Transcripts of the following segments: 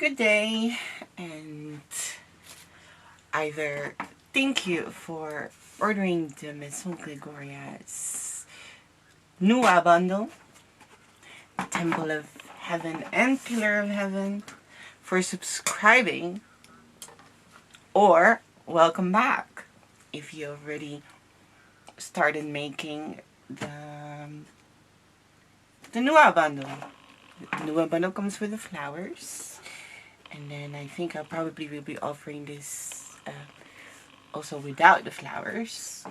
Good day, and either thank you for ordering the Maison Gregoria's Nua bundle, Temple of Heaven and Pillar of Heaven, for subscribing, or welcome back if you already started making the Nua bundle. The Nua bundle comes with the flowers. And then I think I probably will be offering this also without the flowers.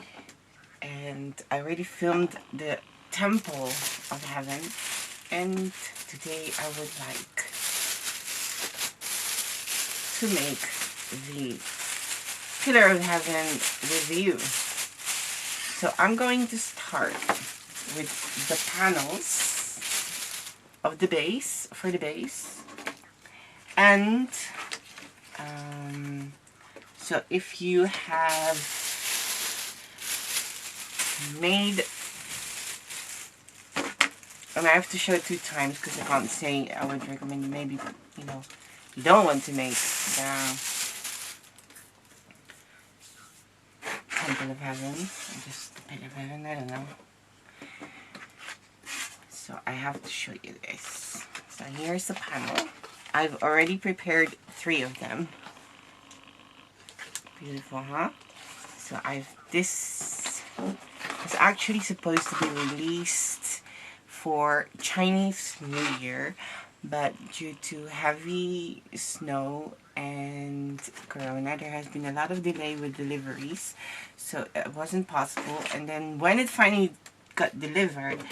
And I already filmed the Temple of Heaven. And today I would like to make the Pillar of Heaven with you. So I'm going to start with the panels of the base, for the base. And so if you have made, and I have to show it 2 times because I can't say, I would recommend maybe, you don't want to make the Temple of Heaven, or just the Pillar of Heaven, I don't know. So I have to show you this. So here's the panel. I've already prepared 3 of them. Beautiful, huh? So this is actually supposed to be released for Chinese New Year, but due to heavy snow and corona, there has been a lot of delay with deliveries, so it wasn't possible. And then when it finally got delivered,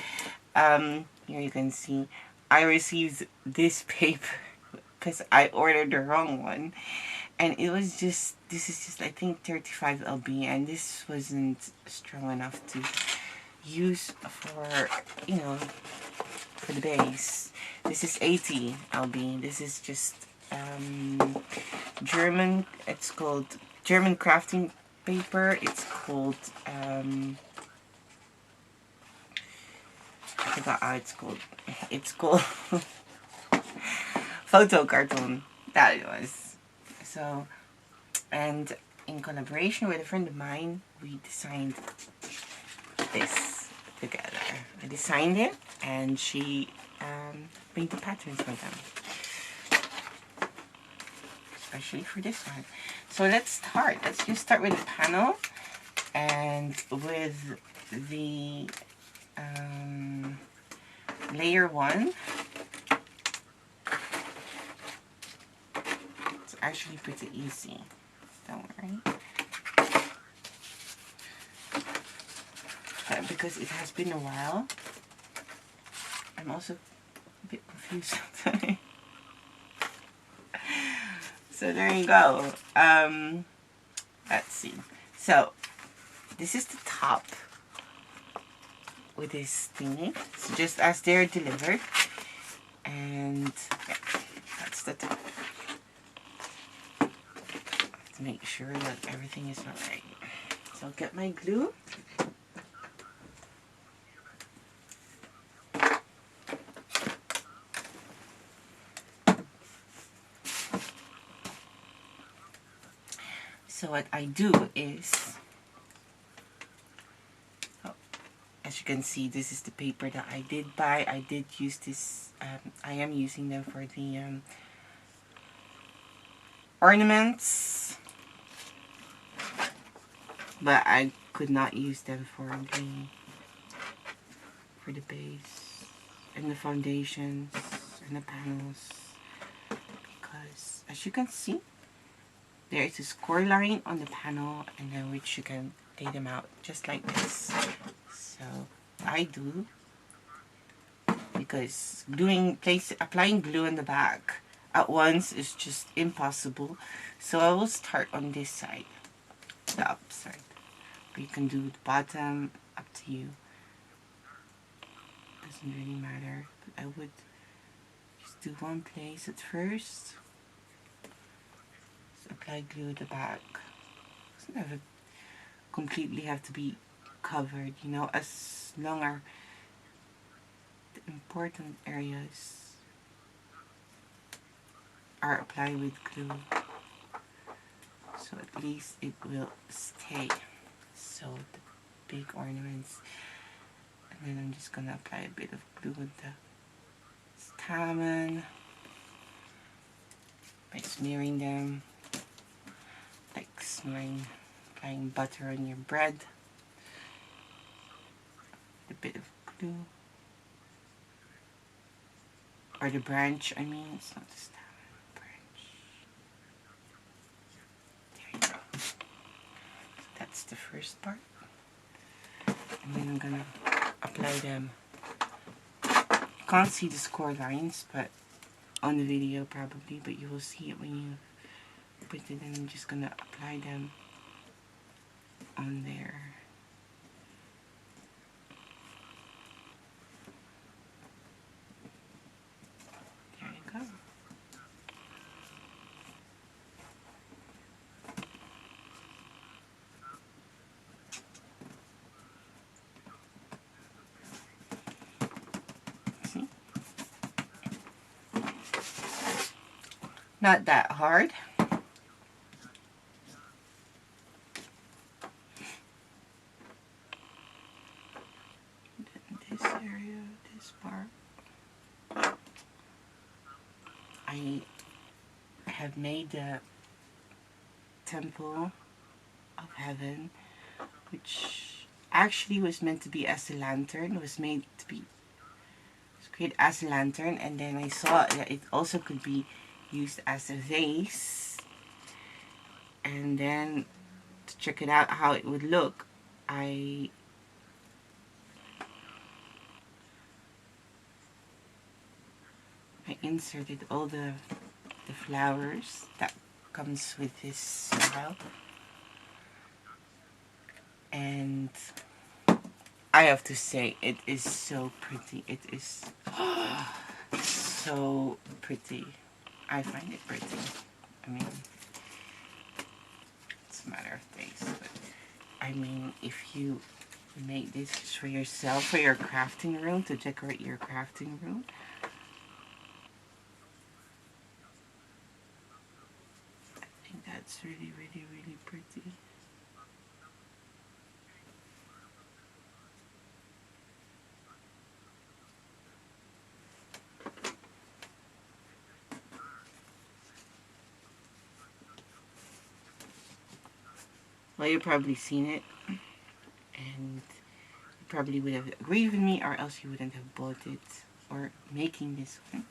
here you can see, I received this paper because I ordered the wrong one, and it was just, this is just I think 35 lb, and this wasn't strong enough to use for, for the base. This is 80 lb. This is just German, it's called German crafting paper. It's called I forgot how it's called. It's called photo cartoon. That it was. So, and in collaboration with a friend of mine, we designed this together. I designed it, and she made the patterns for them, especially for this one. So let's start. Let's just start with the panel, and with the layer 1. It's actually pretty easy, don't worry. But because it has been a while, I'm also a bit confused. So there you go. Let's see. So this is the top with this thingy. So just as they're delivered, and yeah, that's the top. To make sure that everything is alright. So I'll get my glue. So what I do is, as you can see, this is the paper that I did buy. I did use this, I am using them for the ornaments, but I could not use them for the base and the foundations and the panels, because as you can see, there is a score line on the panel, and then which you can lay them out just like this. So I do, because applying glue on the back at once is just impossible. So I will start on this side, the up side. Or you can do the bottom, up to you. Doesn't really matter, but I would just do one place at first. So apply glue at the back. Doesn't never completely have to be covered, as long as the important areas are applied with glue, so at least it will stay. So the big ornaments, and then I'm just gonna apply a bit of glue with the stamina by smearing them, like applying butter on your bread. A bit of glue, or the branch, I mean, it's not the stem, branch. There you go. So that's the first part. And then I'm gonna apply them. You can't see the score lines, but on the video probably, but you will see it when you put it in. I'm just gonna apply them on there. There you go. See? Not that hard. This area, this part, I have made the temple of heaven, which actually was meant to be as a lantern. It was made to be created as a lantern, and then I saw that it also could be used as a vase. And then to check it out how it would look, I inserted all the flowers that comes with this style, and I have to say it is so pretty. It is so pretty. I find it pretty. I mean, it's a matter of taste, but I mean, if you make this just for yourself, for your crafting room, to decorate your crafting room, I think that's really, really, really pretty. Well, you've probably seen it, and you probably would have agreed with me, or else you wouldn't have bought it or making this one.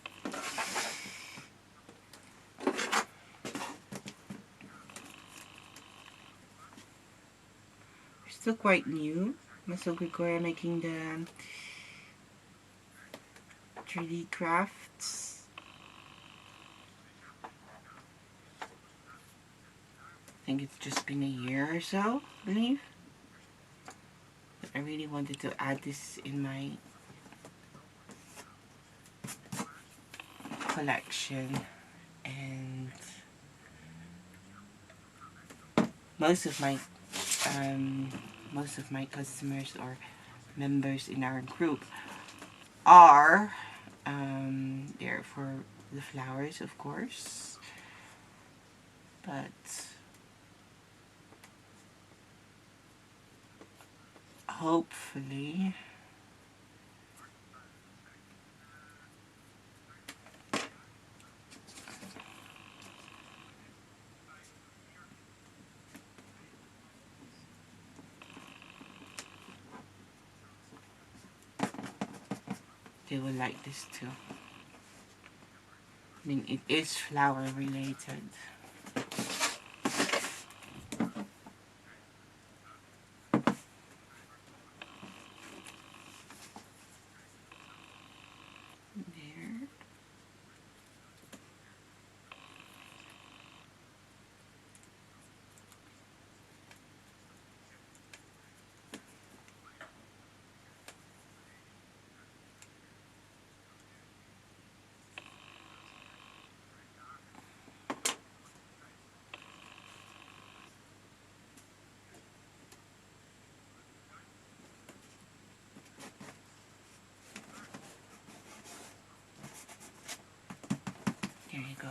We're still quite new. Muscle Gregoria making the 3D crafts. I think it's just been a year or so, I believe. But I really wanted to add this in my collection, and most of my customers or members in our group are there for the flowers, of course, but hopefully they will like this too. I mean, it is flower related. There. There you go.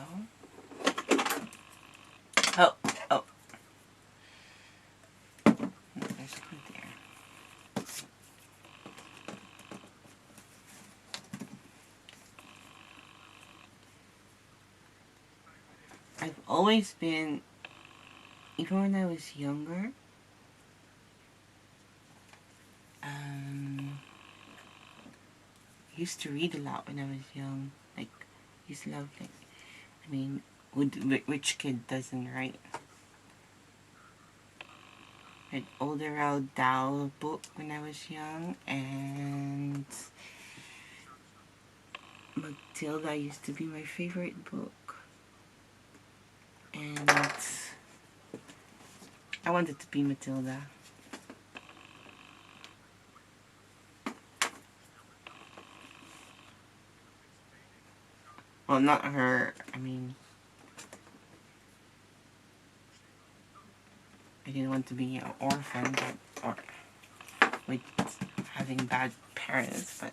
I've always been, even when I was younger, I used to read a lot when I was young. Like, used to love, like, I mean, which kid doesn't, right? Read Older Roald Dahl book when I was young, and Matilda used to be my favorite book. And I wanted to be Matilda. Well, not her. I mean, I didn't want to be an orphan, or with having bad parents, but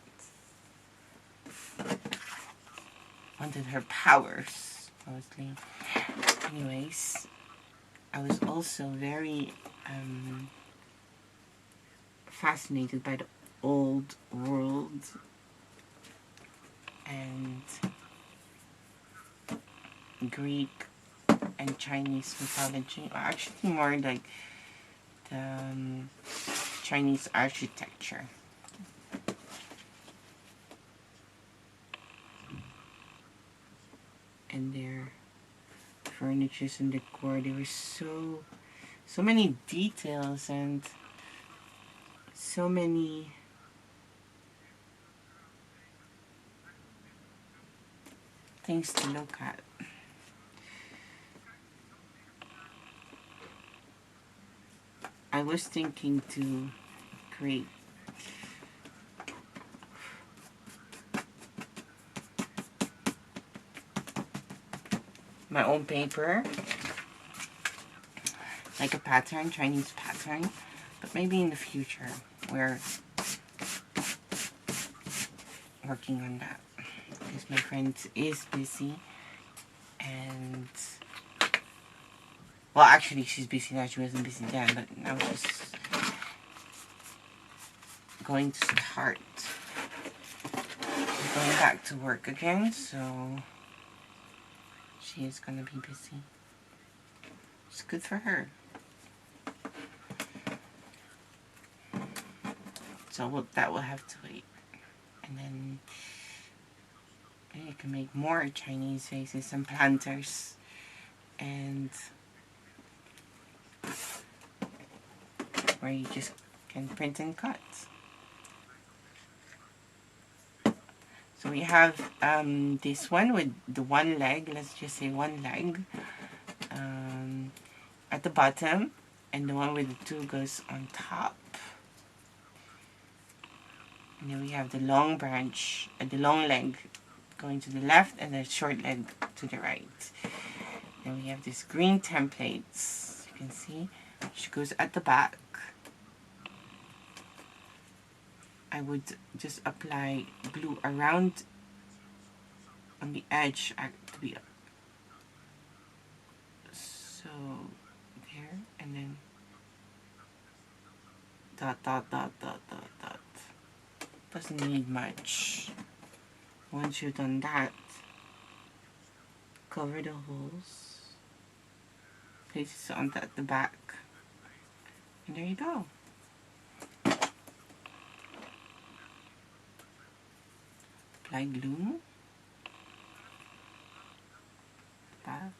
wanted her powers, mostly. Anyways, I was also very fascinated by the old world and Greek and Chinese mythology. Well, actually, more like the Chinese architecture. And their furnitures and decor. There were so many details and so many things to look at. I was thinking to create my own paper, like a pattern, Chinese pattern, but maybe in the future we're working on that because my friend is busy, and well, actually she's busy now. She wasn't busy then, but now she's going to start going back to work again, so she is gonna be busy. It's good for her. So that will have to wait. And then maybe you can make more Chinese faces, some planters, and where you just can print and cut. So we have this one with the one leg, let's just say one leg, at the bottom, and the one with the two goes on top. And then we have the long branch, the long leg going to the left, and the short leg to the right. Then we have this green templates, you can see, which goes at the back. I would just apply glue around on the edge to be so there, and then dot dot dot dot dot dot. Doesn't need much. Once you've done that, cover the holes, place it on at the back, and there you go. Apply glue back.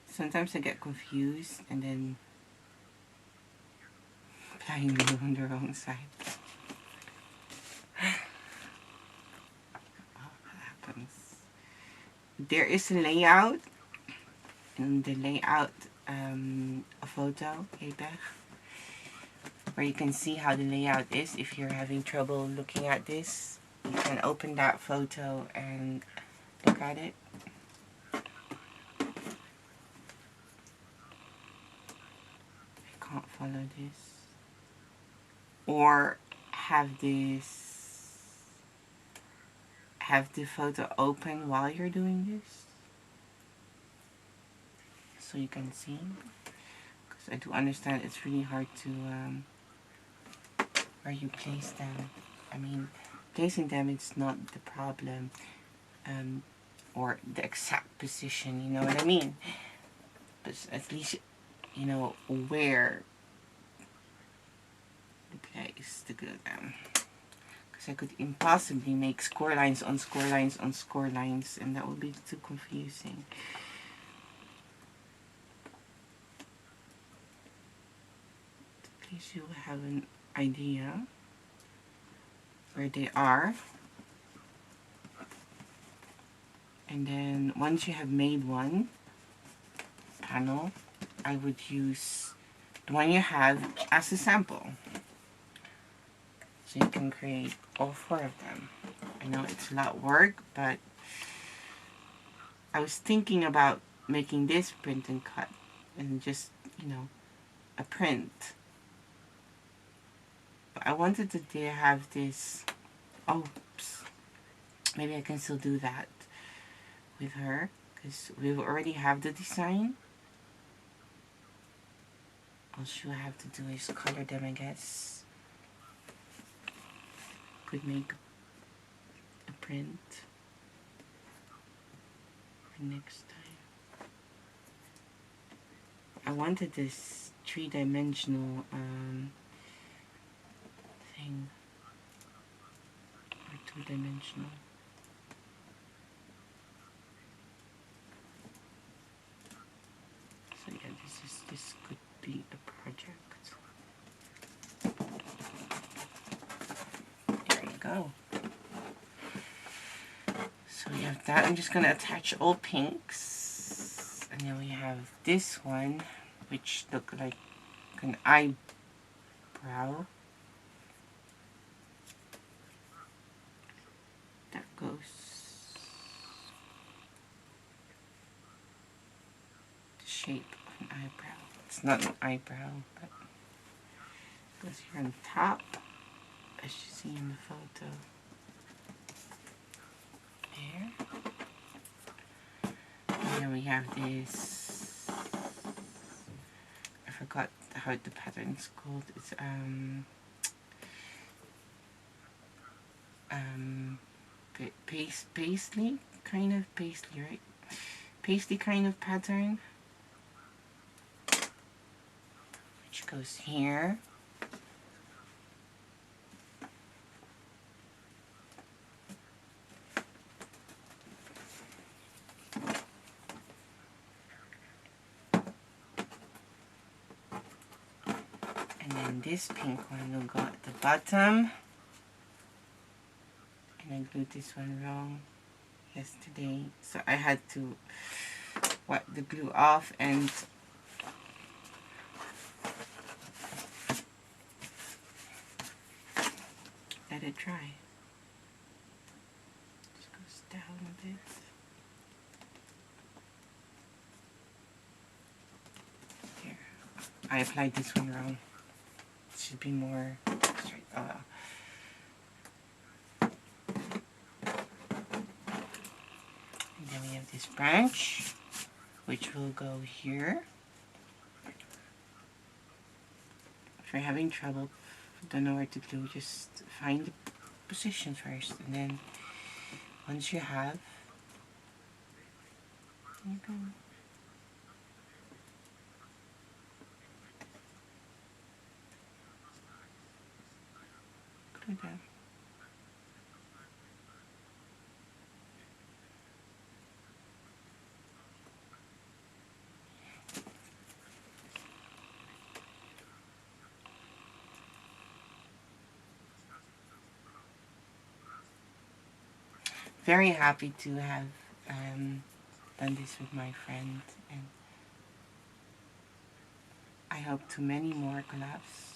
Sometimes I get confused and then applying glue on the wrong side. There is a layout, and the layout, a photo, where you can see how the layout is. If you're having trouble looking at this, you can open that photo and look at it. I can't follow this. Or have the photo open while you're doing this, so you can see, because I do understand it's really hard to where you place them. I mean, placing them is not the problem. or the exact position, you know what I mean? But at least you know where the place to glue them. Because I could impossibly make score lines on score lines on score lines, and that would be too confusing. At least you have an idea where they are. And then once you have made one panel, I would use the one you have as a sample. So you can create all 4 of them. I know it's a lot of work, but I was thinking about making this print and cut and just, you know, a print. But I wanted to have this, oops, maybe I can still do that with her because we already have the design. All she'll have to do is color them, I guess. Could make a print for next time. I wanted this 3-dimensional thing, or 2-dimensional. So yeah, this could be a project. There you go. So we have that. I'm just gonna attach all pinks, and then we have this one, which look like an eyebrow. That goes the shape of an eyebrow. It's not an eyebrow, but it goes here on top, as you see in the photo. There. And then we have this. I forgot how the pattern's called. It's paisley kind of paisley, right? Paisley kind of pattern, which goes here. And then this pink one will go at the bottom. And I glued this one wrong yesterday, so I had to wipe the glue off and let it dry. Just goes down a bit. Here, I applied this one wrong. It should be more straight. And then we have this branch, which will go here. If you're having trouble, don't know where to glue, just find the position first, and then once you have, you go. Glue them. Very happy to have done this with my friend, and I hope to many more collabs.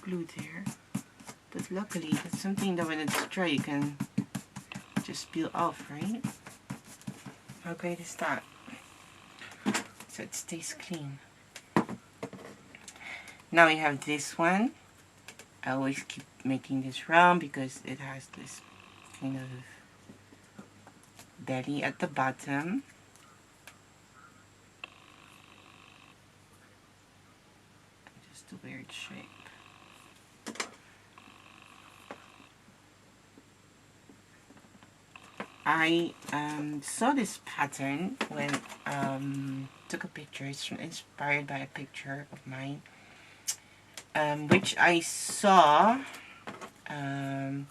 glued there. But luckily, that's something that when it's dry, you can just peel off, right? How great is that? So it stays clean. Now we have this one. I always keep making this round because it has this kind of belly at the bottom. Just a weird shape. I saw this pattern when took a picture. It's inspired by a picture of mine, which I saw at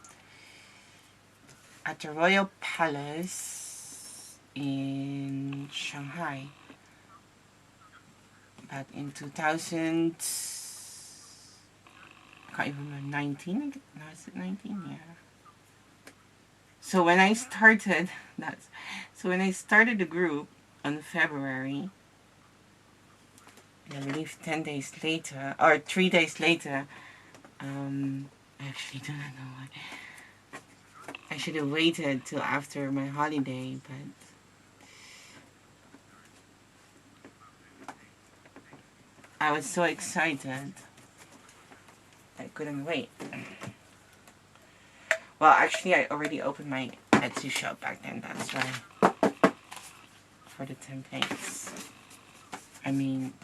the Royal Palace in Shanghai back in 2000. I can't even remember, 19? No, is it 19? Yeah. So when I started, when I started the group on February, I believe 10 days later, or 3 days later, I actually do not know why. I should have waited till after my holiday, but I was so excited. I couldn't wait. Well, actually, I already opened my Etsy shop back then. That's why. For the templates. I mean,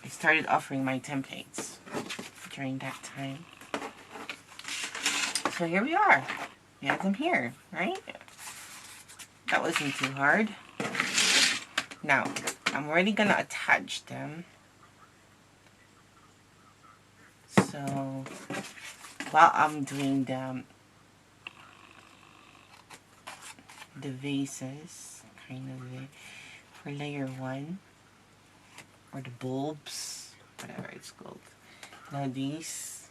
I started offering my templates during that time. So here we are. We have them here, right? That wasn't too hard. Now, I'm already gonna attach them. So, while I'm doing the vases, kind of for layer 1, or the bulbs, whatever it's called. Now these,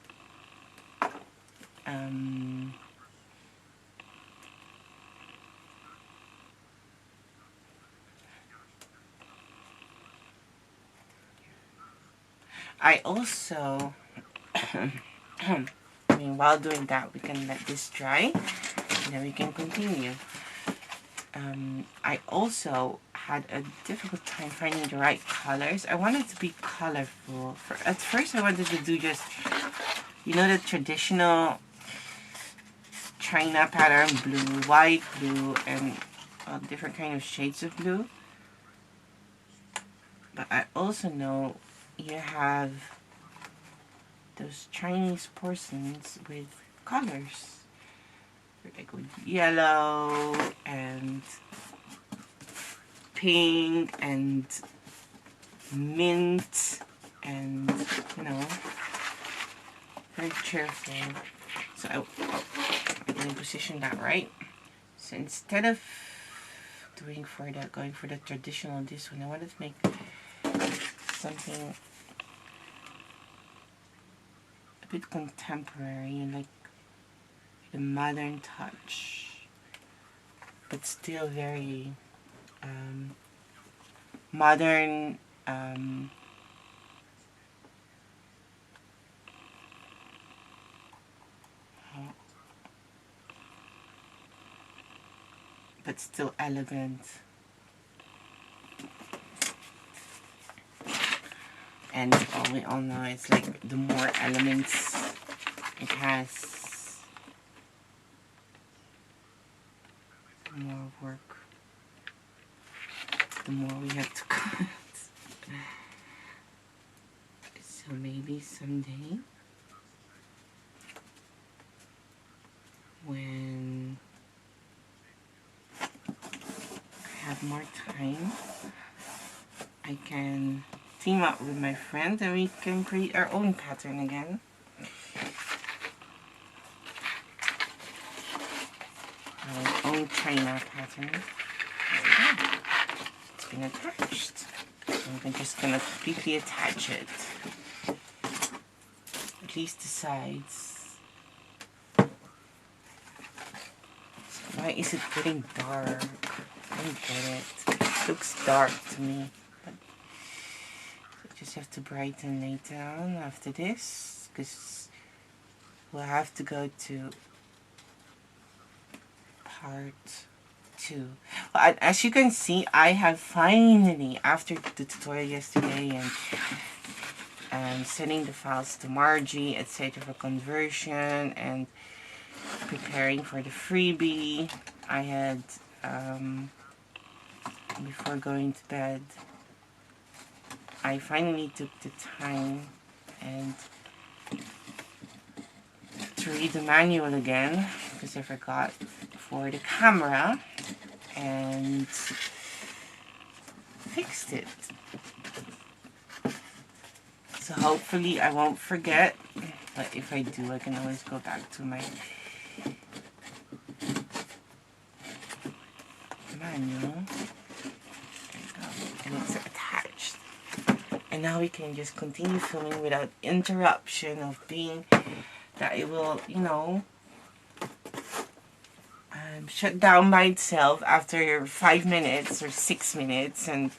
I also, I mean, while doing that, we can let this dry, and then we can continue. I also had a difficult time finding the right colors. I wanted to be colorful. At first I wanted to do just, you know, the traditional China pattern blue, white, blue, and different kind of shades of blue. But I also know you have those Chinese porcelains with colors. Like with yellow and pink and mint and, you know, very cheerful. So I'm going to position that right. So instead of going for the traditional this one, I wanted to make something a bit contemporary, like the modern touch, but still very modern, but still elegant. And we all know it's like the more elements it has, the more work, the more we have to cut. So maybe someday, when I have more time, I can team up with my friend and we can create our own pattern again. Our own China pattern. It's been attached. I'm just gonna completely attach it. At least the sides. Why is it getting dark? I don't get it. It looks dark to me. But I just have to brighten it down after this, because we'll have to go to part 2. Well, as you can see, I have finally, after the tutorial yesterday and sending the files to Margie, etc. for conversion and preparing for the freebie, I had, before going to bed, I finally took the time and to read the manual again, because I forgot for the camera, and fixed it. So hopefully I won't forget, but if I do, I can always go back to my manual. There you go. And it's attached. And now we can just continue filming without interruption of being that it will, you know, shut down by itself after 5 minutes or 6 minutes, and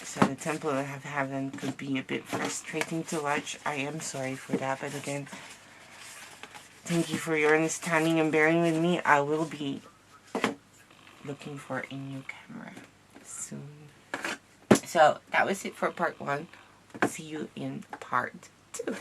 so the tempo of heaven could be a bit frustrating to watch. I am sorry for that, but again, thank you for your understanding and bearing with me. I will be looking for a new camera soon. So that was it for part 1. See you in part 2.